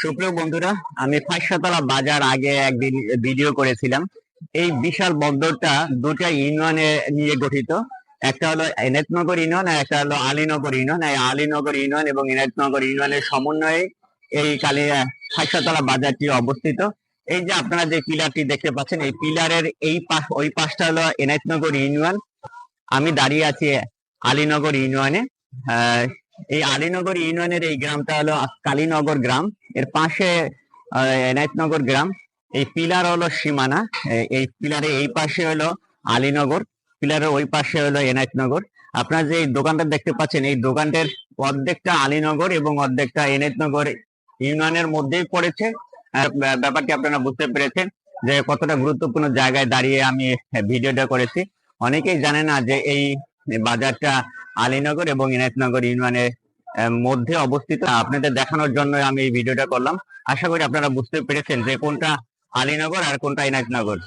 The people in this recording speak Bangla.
সুপ্রিয় বন্ধুরা, আমি ফাঁসতলা বাজার আগে একদিন ভিডিও করেছিলাম। এই বিশাল বন্দরটা দুটা ইউনিয়নে নিয়ে গঠিত। একটা হলো এনায়েতনগর ইউনিয়ন আর একটা হলো আলীনগর ইউনিয়ন। এই আলীনগর ইউনিয়ন এবং এনায়েতনগর ইউনিয়নের সমন্বয়ে এই ফাঁসতলা বাজারটি অবস্থিত। এই যে আপনারা যে পিলারটি দেখতে পাচ্ছেন, এই পিলারের এই পাশ ওই পাশটা হলো এনায়েতনগর ইউনিয়ন। আমি দাঁড়িয়ে আছি আলীনগর ইউনিয়নে। আহ এই আলীনগর ইউনিয়নের এই গ্রামটা হলো কালীনগর গ্রাম। এর পাশে এনায়েতনগর গ্রাম। এই পিলার হলো সীমানা। এই পিলারে এই পাশে হলো আলীনগর, পিলারের ওই পাশে হলো এনায়েতনগর। আপনারা যে এই দোকানটা দেখতে পাচ্ছেন, এই দোকানটার অর্ধেকটা আলীনগর এবং অর্ধেকটা এনায়েতনগর ইউনিয়নের মধ্যেই পড়েছে। ব্যাপারটি আপনারা বুঝতে পেরেছেন যে কতটা গুরুত্বপূর্ণ জায়গায় দাঁড়িয়ে আমি ভিডিওটা করেছি। অনেকেই জানে না যে এই বাজারটা আলীনগর এবং এনায়েতনগর ইউনিয়নের মধ্যে অবস্থিত। আপনাদের দেখানোর জন্য আমি এই ভিডিওটা করলাম। আশা করি আপনারা বুঝতে পেরেছেন যে কোনটা আলীনগর আর কোনটা এনায়েতনগর।